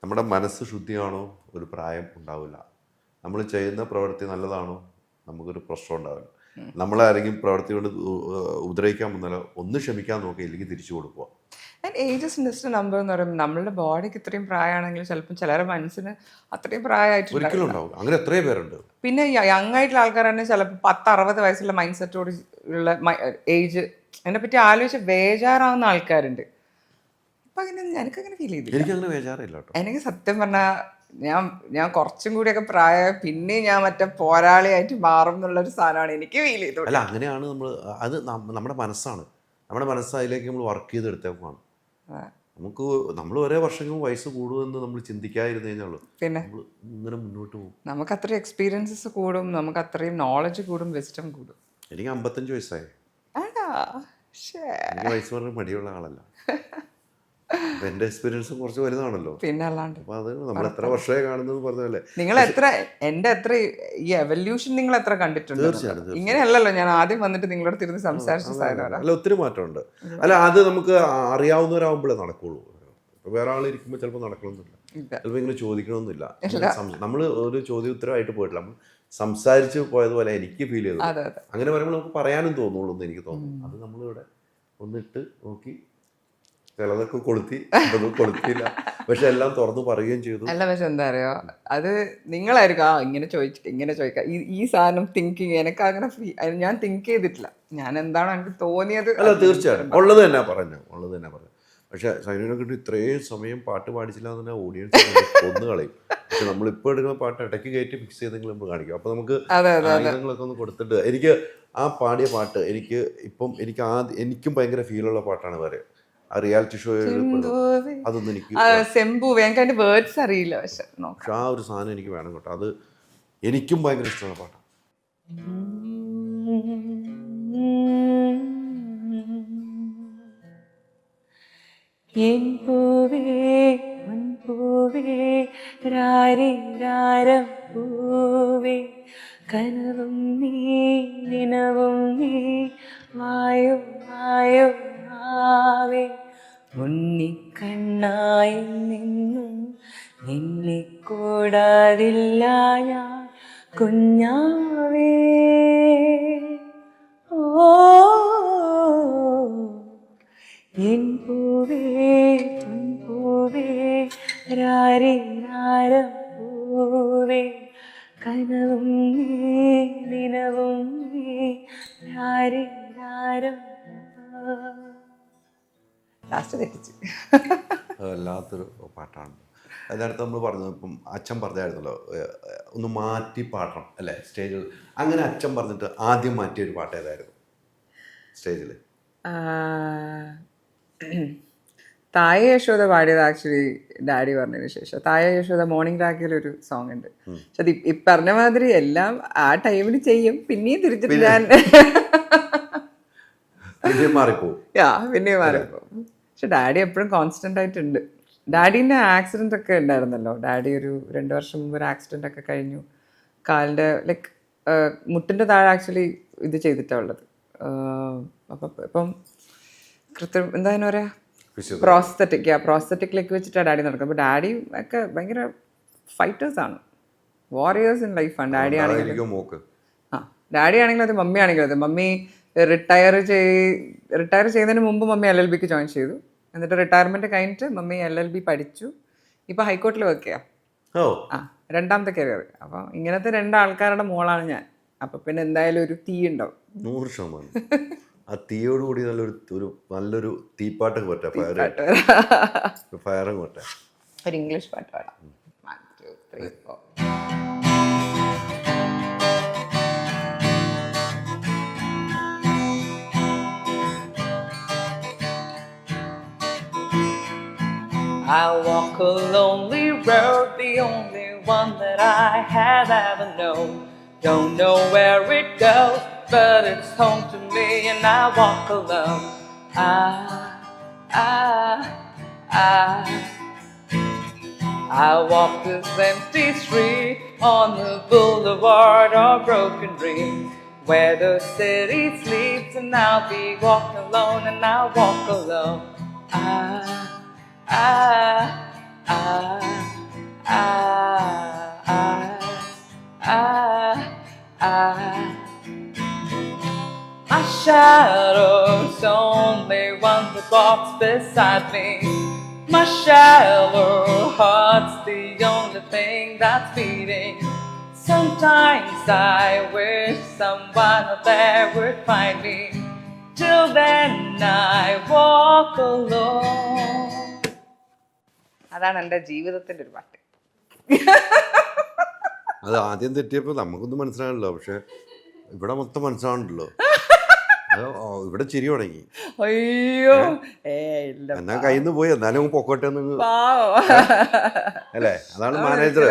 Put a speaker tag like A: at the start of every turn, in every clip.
A: നമ്മുടെ മനസ്സ് ശുദ്ധിയാണോ ഒരു പ്രായം ഉണ്ടാവില്ല. നമ്മൾ ചെയ്യുന്ന പ്രവൃത്തി നല്ലതാണോ നമുക്കൊരു പ്രശ്നം ഉണ്ടാവില്ല. നമ്മളെ ആരെങ്കിലും പ്രവൃത്തി കൊണ്ട് ഉപദ്രവിക്കാൻ വന്നാലോ ഒന്ന് ക്ഷമിക്കാൻ നോക്കുക, ഇല്ലെങ്കിൽ തിരിച്ചു കൊടുക്കുക.
B: ഏജ് ഇസ് ജസ്റ്റ് നമ്പർ എന്ന് പറയുമ്പോൾ നമ്മളുടെ ബോഡിക്ക് ഇത്രയും പ്രായമാണെങ്കിൽ ചിലപ്പോൾ ചിലരുടെ മനസ്സിന് അത്രയും പ്രായമായിട്ടുണ്ടാവില്ല.
A: ഒരിക്കലും ഉണ്ടാവും. അങ്ങനെ എത്രയോ പേരുണ്ട്.
B: പിന്നെ യങ് ആയിട്ടുള്ള ആൾക്കാരാണ് ചിലപ്പോൾ 10-60 വയസ്സുള്ള മൈൻഡ് സെറ്റോട് ഉള്ള ഏജ് അതിനെപ്പറ്റി ആലോചിച്ച് ബേജാറാവുന്ന ആൾക്കാരുണ്ട്. അപ്പം അങ്ങനെ എനിക്കങ്ങനെ ഫീൽ ചെയ്തില്ല.
A: എനിക്കങ്ങനെ ബേജാറില്ല കേട്ടോ.
B: എനിക്ക് സത്യം പറഞ്ഞാൽ ഞാൻ കുറച്ചും കൂടിയൊക്കെ പ്രായം പിന്നെ ഞാൻ മറ്റേ പോരാളിയായിട്ട് മാറും എന്നുള്ളൊരു സാധനമാണ് എനിക്ക് ഫീൽ ചെയ്തത്.
A: അല്ല, അങ്ങനെയാണ് നമ്മൾ. അത് നമ്മുടെ മനസ്സാണ്. നമ്മുടെ മനസ്സ് അതിലേക്ക് നമ്മൾ വർക്ക് ചെയ്തെടുത്തേക്കാണ്. നമ്മൾ ഒരേ വർഷങ്ങൾ വയസ്സ് കൂടുമെന്ന് നമ്മൾ ചിന്തിക്കാതിരുന്നു കഴിഞ്ഞാൽ
B: പിന്നെ
A: ഇങ്ങനെ മുന്നോട്ട് പോകും.
B: നമുക്ക് അത്രയും എക്സ്പീരിയൻസസ് കൂടും, നമുക്ക് അത്രയും നോളജ് കൂടും, വിസ്ഡം കൂടും.
A: എനിക്ക് 55 വയസ്സായി. എനിക്ക് വയസ്സ് പറഞ്ഞ മടിയുള്ള ആളല്ല. അപ്പം എൻ്റെ എക്സ്പീരിയൻസും കുറച്ച് വലുതാണല്ലോ.
B: പിന്നെ അല്ലാണ്ട്
A: അപ്പം അത് നമ്മൾ എത്ര വർഷമായി കാണുന്നത് പറഞ്ഞല്ലേ.
B: നിങ്ങൾ എത്ര എത്ര ഈ എവല്യൂഷൻ നിങ്ങൾ എത്ര കണ്ടിട്ടുണ്ട്?
A: തീർച്ചയായിട്ടും.
B: ഇങ്ങനെയല്ലല്ലോ ഞാൻ ആദ്യം വന്നിട്ട് നിങ്ങളോട് തിരുന്ന് സംസാരിച്ച സാധനം.
A: അല്ല, ഒത്തിരി മാറ്റമുണ്ട്. അല്ല, അത് നമുക്ക് അറിയാവുന്നവരാകുമ്പോഴേ നടക്കുള്ളൂ. ഇപ്പം വേറെ ആൾ ഇരിക്കുമ്പോൾ ചിലപ്പോൾ നടക്കണമെന്നില്ല, ചിലപ്പോൾ ഇങ്ങനെ ചോദിക്കണമെന്നില്ല. നമ്മൾ ഒരു ചോദ്യോത്തരമായിട്ട് പോയിട്ടില്ല, നമ്മൾ സംസാരിച്ച് പോയതുപോലെ എനിക്ക് ഫീൽ ചെയ്തു. അങ്ങനെ പറയുമ്പോൾ നമുക്ക് പറയാനും തോന്നുള്ളൂ എന്ന് എനിക്ക് തോന്നുന്നു. അത് നമ്മളിവിടെ ഒന്നിട്ട് നോക്കി ചിലതൊക്കെ കൊളുത്തി, അതൊന്നും കൊളുത്തില്ല, പക്ഷെ എല്ലാം തുറന്നു പറയുകയും ചെയ്തു.
B: അല്ല, പക്ഷെ എന്താ അറിയോ, അത് നിങ്ങളായിരിക്കും ഇങ്ങനെ ചോദിക്കാം ഈ സാധനം തിങ്കിങ്. എനിക്ക് അങ്ങനെ ഞാൻ തിങ്ക് ചെയ്തിട്ടില്ല. ഞാൻ എന്താണോ എനിക്ക് തോന്നിയത്.
A: അല്ല, തീർച്ചയായിട്ടും ഉള്ളത് തന്നെ പറഞ്ഞു. പക്ഷെ സൈനുവിനെ കിട്ടി ഇത്രയും സമയം പാട്ട് പാടിച്ചില്ല എന്ന് പറഞ്ഞാൽ ഓഡിയൻസ് കൊന്നു കളയും. പക്ഷെ നമ്മളിപ്പോൾ എടുക്കുന്ന പാട്ട് ഇടയ്ക്ക് കയറ്റി ഫിക്സ് ചെയ്തെങ്കിലും നമ്മൾ കാണിക്കും. അപ്പോൾ നമുക്ക് ആയുധങ്ങളൊക്കെ ഒന്ന് കൊടുത്തിട്ട് എനിക്ക് ആ പാടിയ പാട്ട് എനിക്കും ഭയങ്കര ഫീലുള്ള പാട്ടാണ് വേറെ. ആ റിയാലിറ്റി ഷോ അതൊന്നും എനിക്ക്
B: അതിന്റെ വേർഡ്സ് അറിയില്ല. പക്ഷെ
A: ആ ഒരു സാധനം എനിക്ക് വേണം കേട്ടോ. അത് എനിക്കും ഭയങ്കര ഇഷ്ടമുള്ള പാട്ടാണ്.
C: എൻ പൂവേ പൊൻ പൂവേ രാരിരാരം പൂവേ കനവും നീ നിനവും നീ വായു വായു ആവേ ഉണ്ണിക്കണ്ണായി നിന്നും നിന്നെ കൂടാതില്ല ഞാൻ കുഞ്ഞാവേ. ഓ എൻ പൂവേ പൊൻ പൂവേ രാരിരാരം പൂവേ കനവും നീ നിനവും നീ രാരിരാരം.
A: വല്ലാത്തൊരു പാട്ടാണ്. അതിനടുത്ത് നമ്മൾ പറഞ്ഞത് ഇപ്പം അച്ഛൻ പറഞ്ഞായിരുന്നല്ലോ, ഒന്ന് മാറ്റി പാടണം അല്ലേ സ്റ്റേജിൽ. അങ്ങനെ അച്ഛൻ പറഞ്ഞിട്ട് ആദ്യം മാറ്റിയൊരു പാട്ട് ഏതായിരുന്നു സ്റ്റേജിൽ?
B: തായ യശോദ പാടിയത് ആക്ച്വലി ഡാഡി പറഞ്ഞതിന് ശേഷം. തായ യശോദ മോർണിംഗ് രാഗിലൊരു സോങ് ഉണ്ട്. പക്ഷെ അത് ഈ പറഞ്ഞ മാതിരി എല്ലാം ആ ടൈമിൽ ചെയ്യും, പിന്നെയും തിരിച്ചിട്ട് ഞാൻ
A: പിന്നെയും മാറിപ്പോവും.
B: പക്ഷെ ഡാഡി എപ്പോഴും കോൺസ്റ്റന്റ് ആയിട്ടുണ്ട്. ഡാഡീൻ്റെ ആക്സിഡന്റ് ഒക്കെ ഉണ്ടായിരുന്നല്ലോ. ഡാഡി ഒരു 2 വർഷം മുമ്പ് ഒരു ആക്സിഡന്റ് ഒക്കെ കഴിഞ്ഞു. കാലിൻ്റെ ലൈക്ക് മുട്ടിൻ്റെ താഴെ ആക്ച്വലി ഇത് ചെയ്തിട്ടാണ് ഉള്ളത്. അപ്പം ഇപ്പം എന്താ പറയാ, പ്രോസ്തറ്റിക്കിലേക്ക് വെച്ചിട്ടാണ് ഡാഡി നടക്കുന്നത്. അപ്പോൾ ഡാഡി ഒക്കെ ഭയങ്കര ഫൈറ്റേഴ്സാണ്, വാറിയേഴ്സ് ഇൻ ലൈഫാണ്. ഡാഡി ആണെങ്കിലും അത് മമ്മി ആണെങ്കിലും അത്. മമ്മി റിട്ടയർ ചെയ്യുന്നതിന് മുമ്പ് മമ്മി LLBക്ക് ജോയിൻ ചെയ്തു. എന്നിട്ട് റിട്ടയർമെന്റ് കഴിഞ്ഞിട്ട് മമ്മി LLB പഠിച്ചു. ഇപ്പൊ ഹൈക്കോർട്ടിൽ വർക്ക് ചെയ്യാം. രണ്ടാമത്തെ കരിയർ. അപ്പൊ ഇങ്ങനത്തെ 2 ആൾക്കാരുടെ മോളാണ് ഞാൻ. അപ്പൊ പിന്നെ എന്തായാലും ഒരു തീ ഉണ്ടാവും.
A: 100%. ആ തീയോടുകൂടി നല്ലൊരു തീപ്പാട്ടൊക്കെ പറ്റാം, ഫയറും പറ്റാം.
B: ഒരു ഇംഗ്ലീഷ് പാട്ട് പാടാം. 1 2 3 4. I walk a lonely road, the only one that I have ever known. Don't know where it goes, but it's home to me, and I walk alone. I walk this empty street on the boulevard of broken dreams, where the city sleeps, and I'll be walking alone, and I'll walk alone. I walks beside me. My shallow heart's the only thing that's beating. Sometimes I wish someone out there would find me. Till then I walk alone. അതാണ് എൻ്റെ ജീവിതത്തിൻ്റെ ഒരു പാട്ട്.
A: അത് ആദ്യം തെറ്റിയപ്പോൾ നമുക്കൊന്നും മനസ്സിലാകണല്ലോ, പക്ഷെ ഇവിടെ മൊത്തം മനസ്സിലാവണ്ടല്ലോ. ഇവിടെ ചിരി തുടങ്ങി.
B: അയ്യോ
A: എന്നാ കയ്യിൽ നിന്ന് പോയി, എന്നാലും പൊക്കോട്ടെ അല്ലേ? അതാണ് മാനേജർ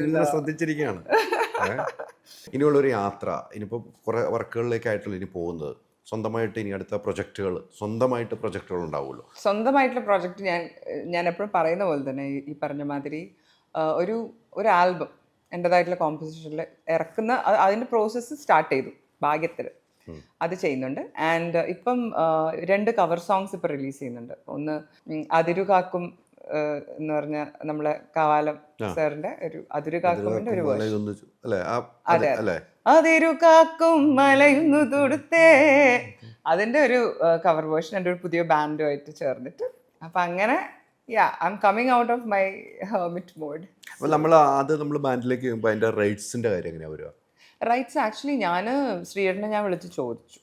A: ഇങ്ങനെ ശ്രദ്ധിച്ചിരിക്കുകയാണ്. ഇനിയുള്ളൊരു യാത്ര, ഇനിയിപ്പോൾ കുറേ വർക്കുകളിലേക്കായിട്ടുള്ള ഇനി പോകുന്നത്, സ്വന്തമായിട്ട് ഇനി അടുത്ത പ്രൊജക്റ്റുകൾ, സ്വന്തമായിട്ട് പ്രൊജക്റ്റുകൾ ഉണ്ടാവുമല്ലോ?
B: സ്വന്തമായിട്ടുള്ള പ്രൊജക്റ്റ് ഞാൻ എപ്പോഴും പറയുന്ന പോലെ തന്നെ ഈ പറഞ്ഞ മാതിരി ഒരു ആൽബം എൻ്റെതായിട്ടുള്ള കോമ്പോസിഷനിൽ ഇറക്കുന്ന അതിൻ്റെ പ്രോസസ്സ് സ്റ്റാർട്ട് ചെയ്തു ഭാഗ്യത്തിൽ. അത് ചെയ്യുന്നുണ്ട്. ആൻഡ് ഇപ്പം 2 കവർ സോങ്സ് ഇപ്പം റിലീസ് ചെയ്യുന്നുണ്ട്. ഒന്ന് അതിരു കാക്കും എന്ന് പറഞ്ഞ നമ്മളെ കവാലം സാറിന്റെ ഒരു അതിരു കാക്കുമിന്റെ ഒരു അതിരു കാക്കും മലയുന്നു തൊടുത്തേ, അതിന്റെ ഒരു കവർ വേർഷൻ എൻ്റെ ഒരു പുതിയ ബാൻഡുമായിട്ട് ചേർന്നിട്ട്. അപ്പൊ അങ്ങനെ I'm coming out of my hermit mode.
A: അപ്പോൾ നമ്മൾ ബാൻഡിലേക്ക് വരുമ്പോൾ അതിൻ്റെ റൈറ്റ്സിൻ്റെ കാര്യം എങ്ങനെയാണ് വരിക?
B: റൈറ്റ്സ് ആക്ച്വലി ഞാൻ ശ്രീയേട്ടനെ വിളിച്ച് ചോദിച്ചു.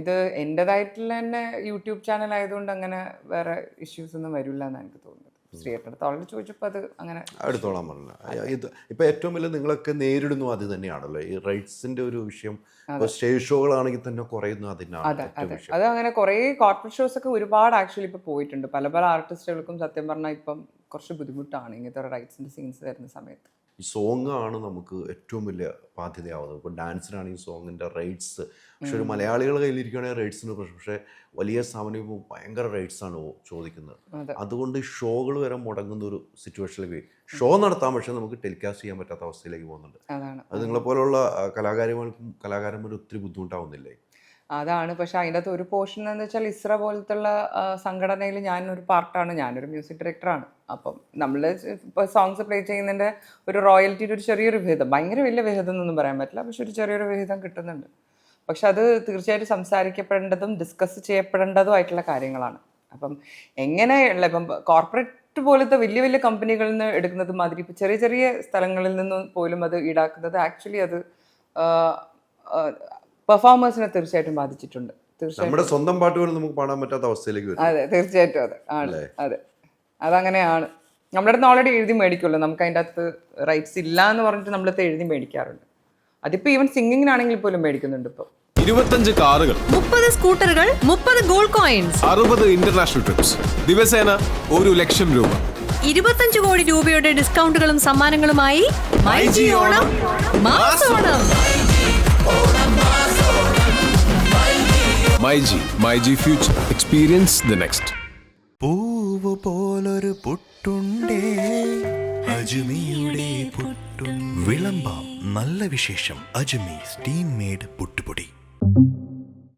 B: ഇത് എൻ്റെതായിട്ടുള്ള തന്നെ യൂട്യൂബ് ചാനൽ ആയതുകൊണ്ട് അങ്ങനെ വേറെ ഇഷ്യൂസ് ഒന്നും വരില്ല എന്നാണ് എനിക്ക് തോന്നുന്നത്. ശ്രീയേട്ടനടുത്ത് ഓൾറെഡി ചോദിച്ചപ്പോൾ അത് അങ്ങനെ
A: എടുത്തോളാൻ പറഞ്ഞില്ല. ഇത് ഇപ്പം ഏറ്റവും വലിയ നിങ്ങളൊക്കെ നേരിടുന്നു അത് തന്നെയാണല്ലോ ഈ റൈറ്റ്സിൻ്റെ ഒരു വിഷയം. സ്റ്റേജ് ഷോകളാണെങ്കിൽ തന്നെ കുറയുന്നു അതിനാണ്.
B: അത് അങ്ങനെ കുറേ കോർപ്പറേറ്റ് ഷോസ് ഒക്കെ ഒരുപാട് ആക്ച്വലി ഇപ്പോൾ പോയിട്ടുണ്ട്. പല ആർട്ടിസ്റ്റുകൾക്കും സത്യം പറഞ്ഞാൽ ഇപ്പം കുറച്ച് ബുദ്ധിമുട്ടാണ് ഇങ്ങനത്തെ റൈറ്റ്സിൻ്റെ സീൻസ് വരുന്ന സമയത്ത്.
A: ഈ സോങ് ആണ് നമുക്ക് ഏറ്റവും വലിയ ബാധ്യതയാവുന്നത്. ഇപ്പോൾ ഡാൻസിനാണെങ്കിൽ സോങ്ങിൻ്റെ റൈറ്റ്സ്, പക്ഷെ ഒരു മലയാളികളുടെ കയ്യിലിരിക്കുകയാണെങ്കിൽ റൈറ്റ്സിന് പ്രശ്നം. പക്ഷേ വലിയ സ്ഥാപനം ഇപ്പോൾ ഭയങ്കര റൈറ്റ്സാണ് ചോദിക്കുന്നത്. അതുകൊണ്ട് ഷോകൾ വരെ മുടങ്ങുന്ന ഒരു സിറ്റുവേഷനിലേക്ക് ഷോ നടത്താം, പക്ഷെ നമുക്ക് ടെലികാസ്റ്റ് ചെയ്യാൻ പറ്റാത്ത അവസ്ഥയിലേക്ക് പോകുന്നുണ്ട്. അത് നിങ്ങളെപ്പോലുള്ള കലാകാരന്മാർ ഒത്തിരി ബുദ്ധിമുട്ടാവുന്നില്ലേ?
B: അതാണ്. പക്ഷെ അതിൻ്റെ അകത്ത് ഒരു പോർഷൻ എന്ന് വെച്ചാൽ ഇസ്ര പോലത്തുള്ള സംഘടനയിൽ ഞാനൊരു പാർട്ടാണ്, ഞാനൊരു മ്യൂസിക് ഡയറക്ടറാണ്. അപ്പം നമ്മൾ ഇപ്പോൾ സോങ്സ് പ്ലേ ചെയ്യുന്നതിൻ്റെ ഒരു റോയൽറ്റിയുടെ ഒരു ചെറിയൊരു വിഹിതം, ഭയങ്കര വലിയ വിഹിതം എന്നൊന്നും പറയാൻ പറ്റില്ല, പക്ഷെ ഒരു ചെറിയൊരു വിഹിതം കിട്ടുന്നുണ്ട്. പക്ഷെ അത് തീർച്ചയായിട്ടും സംസാരിക്കപ്പെടേണ്ടതും ഡിസ്കസ് ചെയ്യപ്പെടേണ്ടതും ആയിട്ടുള്ള കാര്യങ്ങളാണ്. അപ്പം എങ്ങനെയുള്ള ഇപ്പം കോർപ്പറേറ്റ് പോലത്തെ വലിയ വലിയ കമ്പനികളിൽ നിന്ന് എടുക്കുന്നത് മാതിരി ഇപ്പോൾ ചെറിയ ചെറിയ സ്ഥലങ്ങളിൽ നിന്നും പോലും അത് ഈടാക്കുന്നത് ആക്ച്വലി അത് പെർഫോമേഴ്സിനെ തീർച്ചയായിട്ടും ബാധിച്ചിട്ടുണ്ട്.
A: നമ്മുടെ സ്വന്തം പാട്ടുകൾ നമുക്ക് പാടാൻ പറ്റാത്ത അവസ്ഥയിലേക്ക് വരും.
B: അതെ, തീർച്ചയായിട്ടും അതെ ആണ്. അതെ, അതങ്ങനെയാണ്. നമ്മുടെ അടുത്ത് ഓൾറെഡി എഴുതി മേടിക്കുമല്ലോ, നമുക്ക് അതിൻ്റെ അകത്ത് റൈറ്റ്സ് ഇല്ല എന്ന് പറഞ്ഞിട്ട് നമ്മളടുത്ത് എഴുതി മേടിക്കാറുണ്ട്. അതിപ്പോൾ ഈവൻ സിംഗിങ്ങിനാണെങ്കിൽ പോലും മേടിക്കുന്നുണ്ട്. ഇപ്പോൾ
D: 25 കാറുകൾ,
E: 30 സ്കൂട്ടറുകൾ, 30 ഗോൾഡ് കോയിൻസ്,
D: 60 ഇന്റർനാഷണൽ ട്രിപ്സ്, ദിവസേന 1 ലക്ഷം രൂപ,
E: 25 കോടി രൂപയുടെ ഡിസ്കൗണ്ടുകളും സമ്മാനങ്ങളുമായി മൈജി ഓണം മാസോണം.
D: MyG future, experience the next.
F: പൂവ് പോലൊരു പുട്ടുണ്ടേ അജ്മിയുടെ പുട്ടും. വിളമ്പാം നല്ല വിശേഷം അജ്മി സ്റ്റീം മെയ്ഡ് പുട്ടുപൊടി.